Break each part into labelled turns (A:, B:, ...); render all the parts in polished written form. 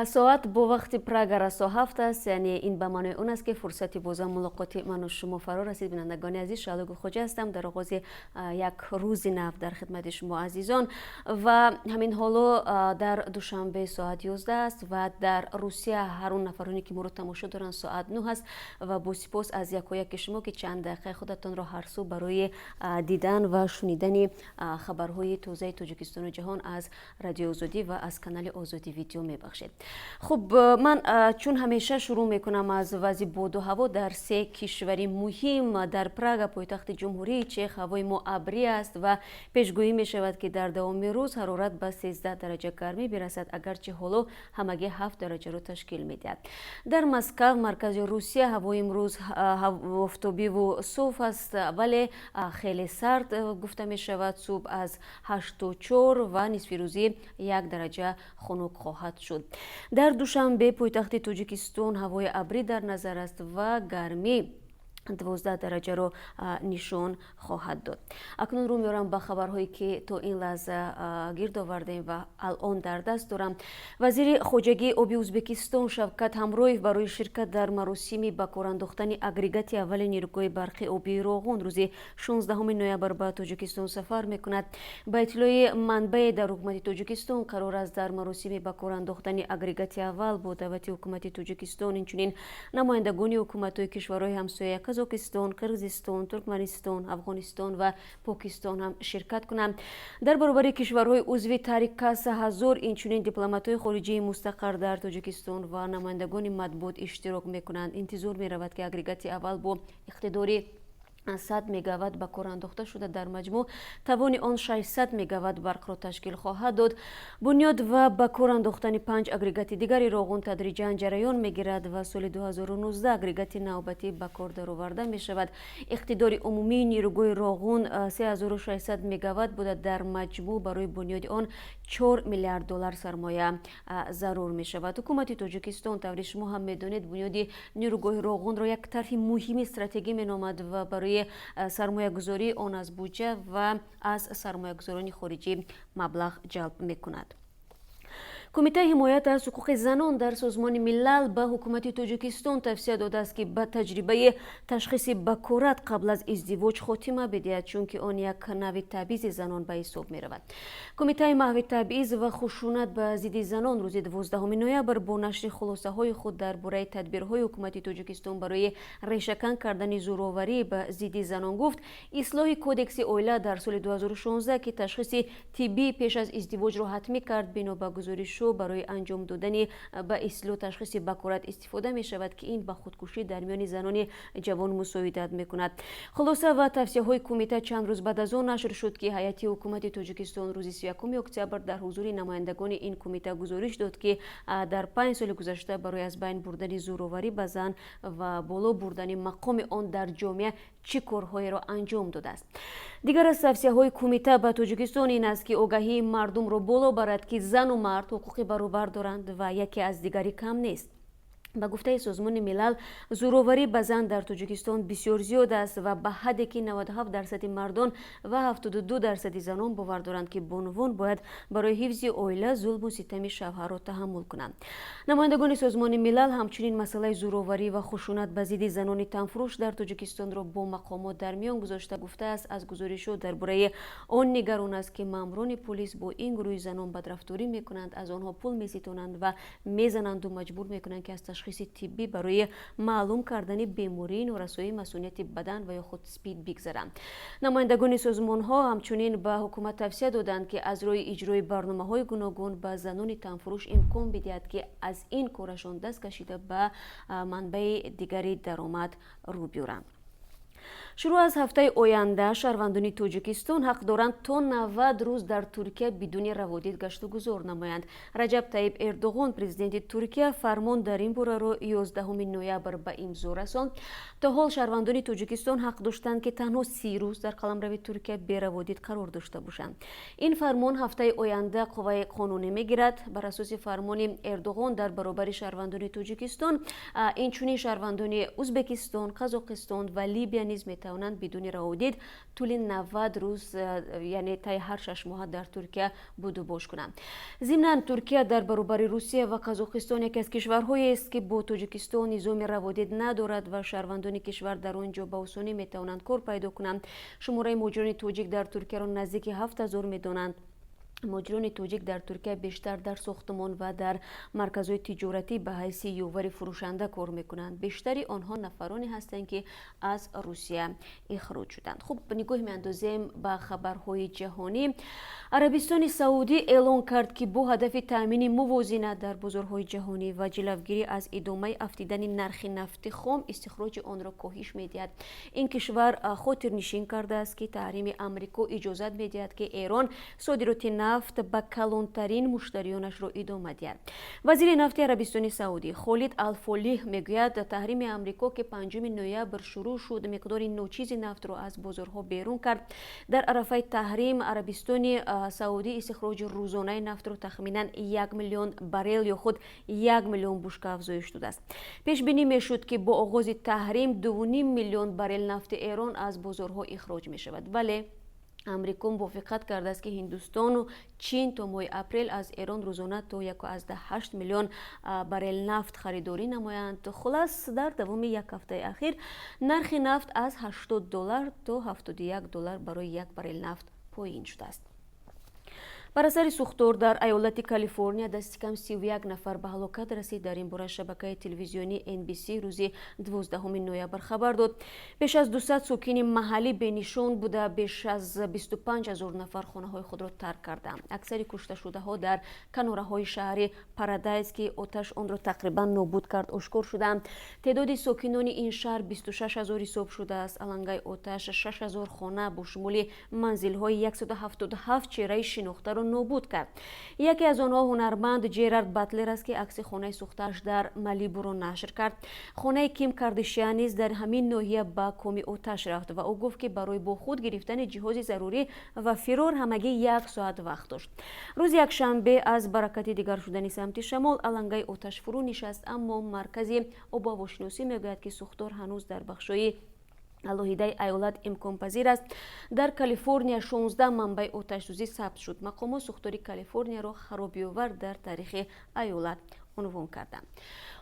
A: ساعت با وقت پراگ رسا 7 است، یعنی این به معنای اون است که فرصتی بازم ملاقات من و شما فرا رسید. بینندگان عزیز، شالوگ خوجه هستم در آغاز یک روز نو در خدمت شما عزیزان و همین حالا در دوشنبه ساعت 11 است و در روسیه هر اون نفرانی که مورد تماشا دارن ساعت 9 است و با سپاس از یک و یک شما که چند دقیقه خودتان را هر سو برای دیدن و شنیدن خبرهای تازه تاجیکستان و جهان از رادیو آزادی و از کانال آزادی ویدیو میبخشید. خب من چون همیشه شروع میکنم از وضع باد و هوا در سه کشوری مهم. در پراگ پایتخت جمهوری چک هوای ما ابری است و پیشگویی می شود که در دوام روز حرارت به 13 درجه گرمی برسد، اگرچه حالا همگی 7 درجه را تشکیل میدهد. در مسکو مرکز روسیه هوای امروز آفتابی و صاف است ولی خیلی سرد گفته می شود. صبح از 8 و 4 و نصف روزی 1 درجه خنک خواهد شد. در دوشنبه پایتخت تاجیکستان هوای ابری در نظر است و گرمی 12 درجه رو نشان خواهد داد. اکنون رو میارم به خبرهایی که تا این لحظه گرد آوردیم و الان در دست دارم. وزیر خارجه آبی ازبکستان شوکت همرویف برای شرکت در مراسم به کار انداختن اگریگات اول نیروگاه برقی آبی روغن روز 16 نوامبر به تاجیکستان سفر میکند. با اطلاع منبع در حکومت تاجیکستان قرار است در مراسم به کار انداختن اگریگات اول با دعوت حکومت تاجیکستان اینچنین نمایندگان حکومت‌های کشورهای همسایه قزاقستان، قرقیزستان، ترکمنستان، افغانستان و پاکستان هم شرکت کنند. در برابر کشورهای عضو تحریک 3000 اینچنین دیپلمات‌های خارجی مستقر در تاجیکستان و نمایندگان مطبوعات اشتراک میکنند. انتظار می‌رود که اگریگات اول با اقتداری 100 مگاوات به کار انداخته شده در مجموع توان آن 600 مگاوات برق را تشکیل خواهد داد. بنیاد و به کار انداختن 5 اگریگات دیگری روغن تدریجا جریان میگیرد و سال 2019 اگریگات نوبتی به کار درآورده می شود. اقتدار عمومی نیروگاه روغن 3600 مگاوات بوده. در مجموع برای بنیاد آن 4 میلیارد دلار سرمایه ضرور می شود. حکومت تاجیکستان طوری شما هم میدانید بنیاد نیروگاه روغن را یک طرح مهم استراتژی مینامد و برای سرمایه گذاری آن از بودجه و از سرمایه گذاران خارجی مبلغ جلب می کند. کمیته حمایت از حقوق زنان در سازمان ملل به حکومت تاجیکستان توصیه داده است که به تجربه تشخیص بکارت قبل از ازدواج خاتمه بدهد، چون که آن یک نوع تبعیض زنان به حساب می رود. کمیته محو تبعیض و خشونت به ضد زنان روز 12 نوامبر با نشر خلاصه های خود درباره تدبیرهای حکومت تاجیکستان برای ریشه‌کن کردن زورآوری به ضد زنان گفت اصلاح کودکس عائله در سال 2016 که تشخیص طبی پیش از ازدواج را حتمی کرد، بنا به گزارش برای انجام دادن به اصلاح تشخیص بکارت استفاده می شود که این به خودکشی در میان زنان جوان مساعدت می کند. خلاصه و توصیه های کمیته چند روز بعد از آن نشر شد که هیئت حکومت تاجیکستان روز 31 اکتبر در حضور نمایندگان این کمیته گزارش داد که در 5 سال گذشته برای از بین بردن زورآوری به زن و بالا بردن مقام آن در جامعه چه کارهایی را انجام داده است. دیگر از توصیه های کمیته به تاجیکستان این است که آگاهی مردم را بالا برد که زن و مرد حقوق برابر دارند و یکی از دیگری کم نیست. به گفته سازمان ملل زورآوری به زن در تاجیکستان بسیار زیاد است و به حدی که 97% مردان و 72% زنان باور دارند که بانوان باید برای حفظ عائله ظلم و ستم شوهر را تحمل کنند. نمایندگان سازمان ملل همچنین مسئله زورآوری و خشونت به ضد زنان تنفروش در تاجیکستان را با مقامات در میان گذاشته. گفته است از گزارشات درباره آن نگران است که ماموران پلیس با این گروه زنان بدرفتاری میکنند، از آنها پول میستانند و میزنند و مجبور میکنند که از تشخیص طبی برای معلوم کردن بیماری نورسایی مسئولیت بدن و یا خود سپید بگذرند. نمایندگان سازمان ها همچنین به حکومت توصیه دادند که از روی اجرای برنامه های گوناگون به زنان تنفروش امکان بدهد که از این کارشان دست کشیده به منبع دیگری درآمد رو بیارند. شروع از هفته آینده شهروندان تاجیکستان حق دارند تا 90 روز در ترکیه بدون روادید گشت و گذار نمایند. رجب طیب اردوغان پرزیدنت ترکیه فرمان در این باره را 11 نوامبر به امضا رساند. تا حال شهروندان تاجیکستان حق داشتند که تنها 30 روز در قلمرو ترکیه بی روادید قرار داشته باشند. این فرمان هفته آینده قوه قانونی میگیرد. بر اساس فرمان اردوغان در برابر شهروندان تاجیکستان اینچنین شهروندان ازبکستان، قزاقستان و لیبیا نیز میتوانند بدون روادید طول 90 روز یعنی طی هر 6 ماه در ترکیه بود و باش کنند. ضمناً ترکیه در برابر روسیه و قزاقستان یکی از کشورهایی است که با تاجیکستان نظام روادید ندارد و شهروندان کشور در آنجا به آسانی میتوانند کار پیدا کنند. شماره مهاجران تاجیک در ترکیه را نزدیک 7000 میدانند. مهاجران تاجیک در ترکیه بیشتر در ساختمان و در مرکزهای تجارتی به حیث یاور فروشنده کار میکنند. بیشتری آنها نفرانی هستند که از روسیه اخراج شدند. خب نگاه میاندازیم به خبرهای جهانی. عربستان سعودی اعلام کرد که با هدف تامین موازنه در بازارهای جهانی و جلوگیری از ادامه افزایش نرخ نفت خام استخراج آن را کاهش میدهد. این کشور خاطر نشین کرده است که تحریم آمریکا اجازه میدهد که ایران صادرات نفت به کلانترین مشتریانش را ادامه دهد. وزیر نفت عربستان سعودی خالد الفالیح میگوید تحریم آمریکا که 5 نوامبر شروع شد مقدار ناچیز نفت را از بازارها بیرون کرد. در عرفه تحریم عربستان سعودی استخراج روزانه نفت را تخمینا 1 میلیون بارل یا خود 1 میلیون بشکه افزایش داده است. پیش بینی میشد که با آغاز تحریم 2.5 میلیون بارل نفت ایران از بازارها اخراج می شود، ولی امریکا موافقت کرده است که هندوستان و چین تا ماه اپریل از ایران روزانه تا 1.8 میلیون بارل نفت خریداری نمایند. خلاص در دوام یک هفته اخیر نرخ نفت از $80 تا $71 برای یک بارل نفت پایین شده است. بر اثر سوختور در ایالت کالیفرنیا دست کم 31 نفر به هلاکت رسید. در این باره شبکه تلویزیونی NBC روز 12 نوامبر خبر داد. بیش از 200 ساکن محلی بینشان بوده. بیش از 25,000 نفر خانه‌های خود را ترک کردند. اکثر کشته شده ها در کناره‌های شهر پارادایس که آتش آن را تقریبا نابود کرد آشکار شدند. تعداد ساکنان این شهر 26,000 حساب شده است. علنگای آتش 6,000 خانه با شمول منزل‌های 177 چهره شناخته را نابود کرد. یکی از آنها هنرمند جرارد باتلر است که عکس خانه سوخته‌اش در مالیبو را نشر کرد. خانه کیم کارداشیان نیز در همین ناحیه با کمی آتش رفت و او گفت که برای با خود گرفتن جهاز ضروری و فرار همگی 1 ساعت وقت داشت. روز یکشنبه از برکت دیگر شدن سمت شمال علنگای آتش فرو نشست، اما مرکز آب و هواشناسی میگوید که سوختار هنوز در بخش‌های علاهیده ایالت امکان پذیر است. در کالیفرنیا 16 منبع آتش سوزی ثبت شد. مقامات سوختار کالیفرنیا را خرابی‌آور در تاریخ ایالت عنوان کردند.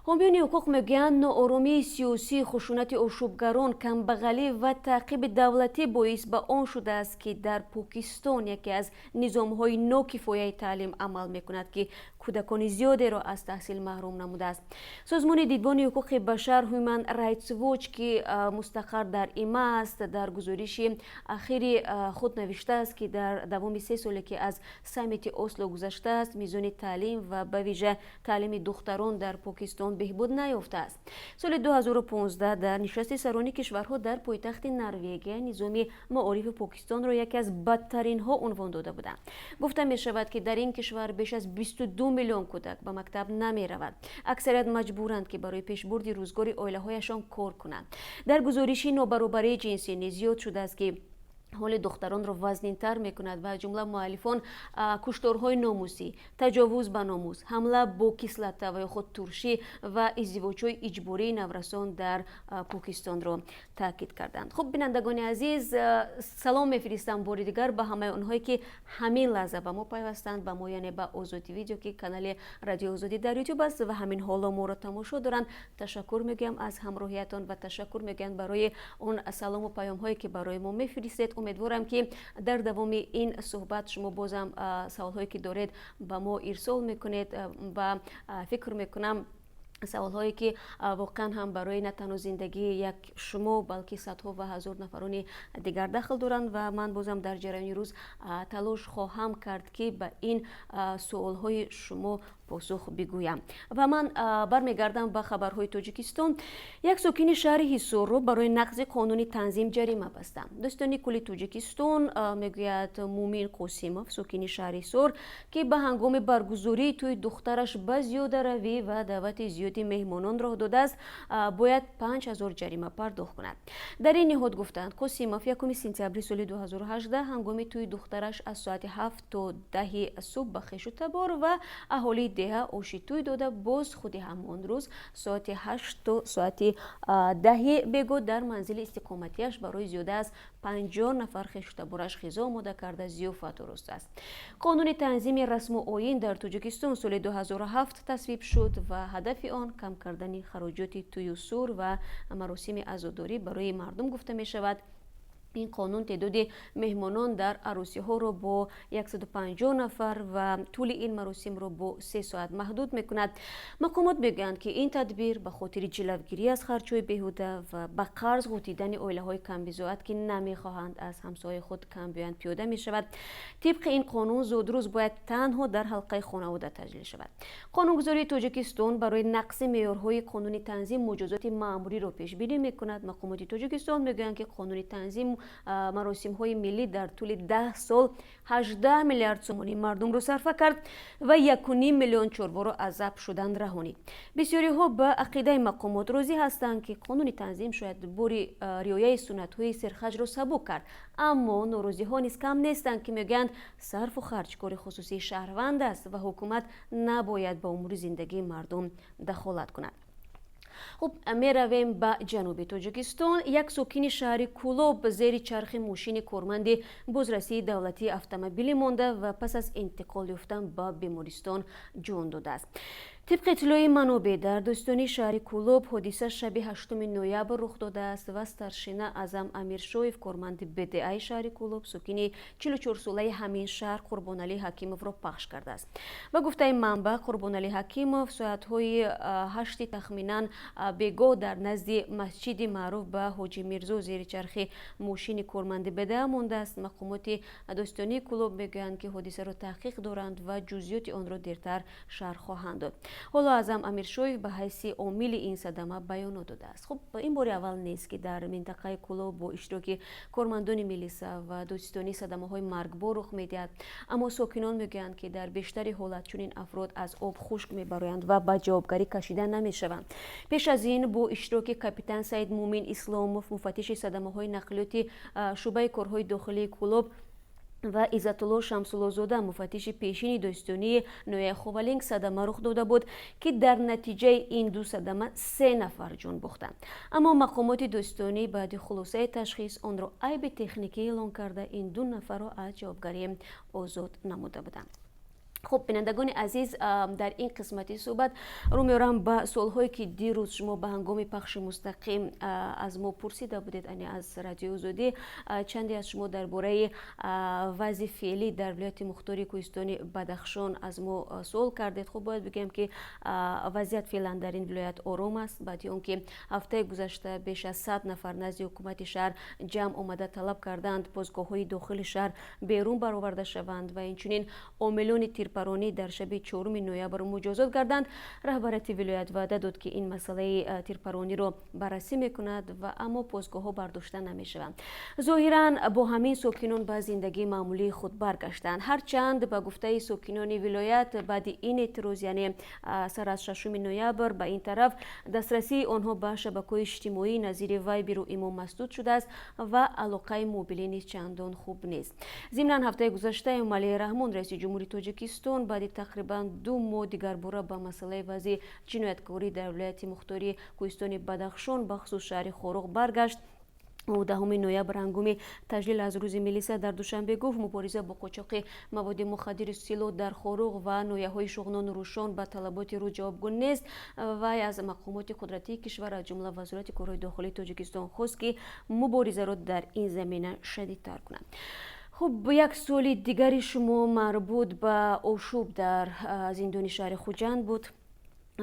A: حامیان حقوق میگویند ناآرامی سیاسی، خشونت آشوبگران، کمبغلی و تعقیب دولتی باعث به آن شده است که در پاکستان یکی از نظام‌های ناکفایه تعلیم عمل می‌کند که کودکان زیادی را از تحصیل محروم نموده است. سازمان دیدبان حقوق بشر هیومن رایتس واچ که مستقر در ایما است در گزارش اخیر خود نوشته است که در دوام 3 سالی که از سمیت اسلو گذشته است میزان تعلیم و به ویژه تعلیم دختران در پاکستان بهبود نیافته است. سال 2015 در نشست سران کشورها در پایتخت نروژ نظام معارف پاکستان را یکی از بدترین ها عنوان داده بودند. گفته می شود که در این کشور بیش از 22 میلیون کودک به مکتب نمی رود. اکثریت مجبورند که برای پیشبرد روزگار عائله هایشان کار کنند. در گزارشی نابرابری جنسی نیز زیاد شده است که حال دختران را وزنین‌تر می‌کند و جمله مؤلفان کشتارهای ناموسی، تجاوز به ناموس، حمله با کسلت و خود ترشی و ازدواج‌های اجباری نورسان در پاکستان را تاکید کردند. خب بینندگان عزیز، سلام می‌فرستم بار دیگر به همه آنهایی که همین لحظه به ما پیوستند، به ما یعنی به آزادی ویدیو که کانال رادیو آزادی در یوتیوب است و همین حالا ما را تماشا دارند. تشکر میگم از همراهیتان و تشکر میگم برای اون سلام و پیام‌هایی که برای ما می‌فرستید. امیدوارم که در دوام این صحبت شما بازم سوال‌هایی که دارید با ما ارسال میکنید و فکر میکنم سوال‌هایی که واقعا هم برای نه تنها زندگی یک شما بلکه صدها و هزار نفران دیگر دخل دارند و من بازم در جریان روز تلاش خواهم کرد که به این سوال‌های شما پاسخ بگویم. و من برمیگردم به خبرهای تاجیکستان. یک ساکن شهر حصار رو برای نقض قانون تنظیم جریمه بستند. دستان کل تاجیکستان میگوید مومین قاسیموف ساکن شهر حصار که به هنگام برگزاری توی دخترش به زیاده روی و دعوت زیادی مهمانان راه داده است باید 5,000 جریمه پرداخت کند. در این نهاد گفتند قاسیموف 1 سپتامبر سال 2018 هنگام توی دخترش از ساعت 7 تا 10 صبح به خویش و تبار و اهالی دهه آشیتوی داده. باز خودی همان روز ساعت 8 تا ساعت 10 بگو در منزل استقامتیش برای زیاده از 50 نفر خشتبارش غذا آماده کرده ضیافت درست است. قانون تنظیم رسم و آیین در تاجیکستان سال 2007 تصویب شد و هدف آن کم کردن خراجات توی سور و مراسم عزاداری برای مردم گفته می شود. این قانون تعداد مهمانان در عروسی ها را با 150 نفر و طول این مراسم را با 3 ساعت محدود می کند. مقامات میگویند که این تدبیر به خاطر جلوگیری از خرچهای بیهوده و به قرض غوطیدن عائله های کم بضاعت که نمیخواهند از همسایه خود کم بیایند پیاده می شود. طبق این قانون زودروز باید تنها در حلقه خانواده تجلیل شود. قانونگذاری تاجیکستان برای نقض معیارهای قانون تنظیم مجازات مأموری را پیش بینی می کند. مقامات تاجیکستان میگویند که قانون تنظیم مراسم های ملی در طول 10 سال 18 میلیارد سومانی مردم رو صرف کرد و 1.5 میلیون چروا را از ضبط شدن رهانید. بسیاری ها به عقیده مقامات راضی هستند که قانون تنظیم شاید بوری رعایت سنت های سرخرج را سبک کرد، اما ناراضی ها نیز کم نیستند که میگویند صرف و خرج کار خصوصی شهروند است و حکومت نباید به امور زندگی مردم دخالت کند. خب می رویم به جنوب تاجیکستان. یک ساکن شهر کولوب زیر چرخ ماشین کارمند بازرسی دولتی اتومبیلی مانده و پس از انتقال یافتن به بیمارستان جان داده است. طبق اطلاع منابع در داستانی شهر کولوب حادثه شب 8 نوامبر رخ داده است و سرشنه اعظم امیرشویف کارمند بدعی شهر کولوب ساکن 44 ساله همین شهر قربانعلی حکیموف را پخش کرده است. با گفته منبع قربانعلی حکیموف ساعت‌های 8 تخمینا بگاه در نزد مسجد معروف به حاجی میرزا زیر چرخ ماشین کارمند بدعی مانده است. مقامات داستانی کولوب میگویند که حادثه را تحقیق دارند و جزئیات آن را دیرتر شرح خواهند داد. حالا اعظم امیرشویف به حیث عامل این صدمه بیانات داده است. خب این بار اول نیست که در منطقه کولوب با اشتراک کارمندان میلیسا و داستانی صدمه های مرگبار رخ میدهد، اما ساکنان میگویند که در بیشتر حالت چنین افراد از آب خشک میبرند و به جوابگری کشیده نمیشوند. پیش از این با اشتراک کاپیتان سید مومن اسلاموف مفتش صدمه های نقلیاتی شعبه کارهای داخلی کولوب و عزت الله شمس‌الله زاده مفتش پیشین داستانی نویه خوالینگ صدمه رخ داده بود که در نتیجه این دو صدمه 3 نفر جان باختند. اما مقامات داستانی بعد خلاصه تشخیص آن را عیب تکنیکی اعلام کرده این 2 نفر را از جوابگری آزاد نموده بودند. خب بینندگان عزیز، در این قسمتی صحبت رو میارم به سوالهایی که دیروز شما به هنگام پخش مستقیم از ما پرسیده بودید، یعنی از رادیو آزادی. چندی از شما درباره وضع فعلی در ولایت مختار کوهستانی بدخشان از ما سوال کردید. خب باید بگم که وضعیت فعلا در این ولایت آرام است. بعد اینکه هفته گذشته بیش از 100 نفر نزد حکومت شهر جمع آمده طلب کردند پاسگاه‌های داخل شهر بیرون برآورده شوند و اینچنین عاملان تیرپرانی در شب 4 نوامبر مجازات کردند. رهبریت ولایت وعده داد که این مسئله تیرپرانی را بررسی میکند و اما پاسگاه‌ها برداشته نمیشوند. ظاهرا با همین ساکنان به زندگی معمولی خود برگشتند، هرچند به گفته ساکنان ولایت بعد این اعتراض، یعنی سر از 6 نوامبر به این طرف دسترسی آنها به شبکه‌های اجتماعی نظیر وایبر و ایمو مسدود شده است و علاقه موبیلی نیز چندان خوب نیست. ضمن هفته گذشته امالی رحمان رئیس جمهوری تاجیکستان بعد تقریبا 2 ماه دیگر باره با مسئله وضع جنایتکاری در ولایت مختار کوهستان بدخشان به خصوص شهر خاروق برگشت. او 10 نوامبر هنگام تجلیل از روز ملیسا در دوشنبه گفت مبارزه با قاچاق مواد مخدر سیلو در خاروق و نویه‌های شغنان روشان به طلبات رو جوابگو نیست و از مقامات قدرتی کشور از جمله وزارت کارهای داخلی تاجیکستان خواست که مبارزه را در این زمینه شدیدتر کنند. خب یک سوال دیگری شما مربوط به آشوب در زندان شهر خوجند بود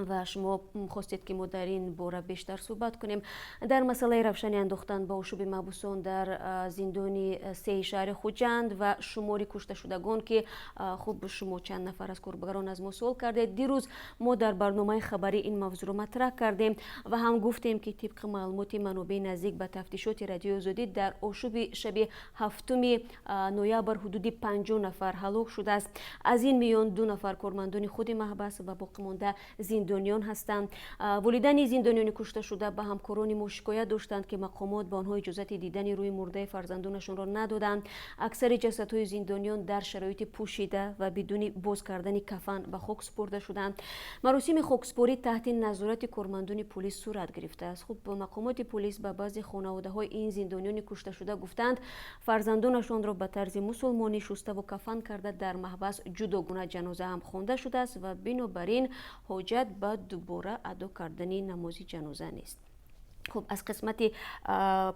A: و شما خواستید که ما در این باره بیشتر صحبت کنیم. در مسئله روشنی انداختن به آشوب محبوسان در زندان 3 شهر خوجند و شماری کشته شدگان که خب شما چند نفر از کاربران از ما سوال کردید. دیروز ما در برنامه خبری این موضوع رو مطرح کردیم و هم گفتیم که طبق معلومات منابع نزدیک به تفتیشات رادیو آزادی در آشوب شب 7 نوامبر حدود 50 نفر هلاک شده است. از این میان 2 نفر کارمندان خود محبس و باقی مانده زندانیان هستند. ولیدان زندانیان کشته شده به همکاران ما شکایت داشتند که مقامات به آنها اجازه دیدن روی مرده فرزندانشان را ندادند. اکثر جسدهای زندانیان در شرایط پوشیده و بدون باز کردن کفن به خاک سپرده شدند. مراسم خاکسپاری تحت نظارت کارمندان پلیس صورت گرفته است. خب مقامات پلیس به بعضی خانواده‌های این زندانیان کشته شده گفتند فرزندانشان را به طرز مسلمانی شسته و کفن کرده در محبس جداگانه جنازه هم خوانده شده است و بنابراین حاجت به دوباره ادا کردن نماز جنازه نیست. خب از قسمت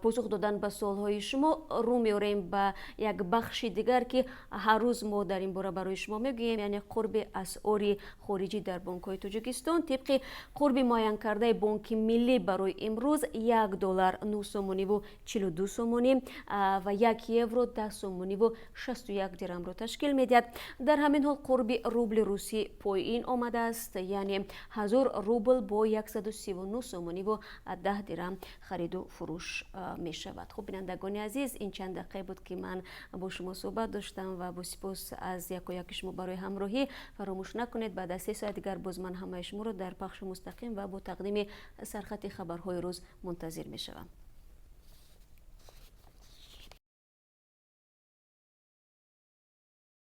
A: پاسخ دادن به سوالهای شما رو میاریم به یک بخش دیگر که هر روز ما در این باره برای شما میگوییم، یعنی قرب اسعار خارجی در بانک‌های تاجیکستان. طبق قرب معین کرده بانک ملی برای امروز $1 9 سومانی و 42 سومانی و 1 یورو 10 سومانی و 61 درهم را تشکیل میدهد. در همین حال قرب روبل روسی پایین آمده است، یعنی 1000 روبل با 139 سومانی و 10 درهم خرید و فروش می شود. خب بینندگان عزیز، این چند دقیقه بود که من با شما صحبت داشتم و با سپاس از یک و یک شما برای همراهی. فراموش نکنید بعد از 3 ساعت دیگر باز من همه شما رو در پخش مستقیم و با تقدیم سرخط خبرهای روز منتظر می شوم.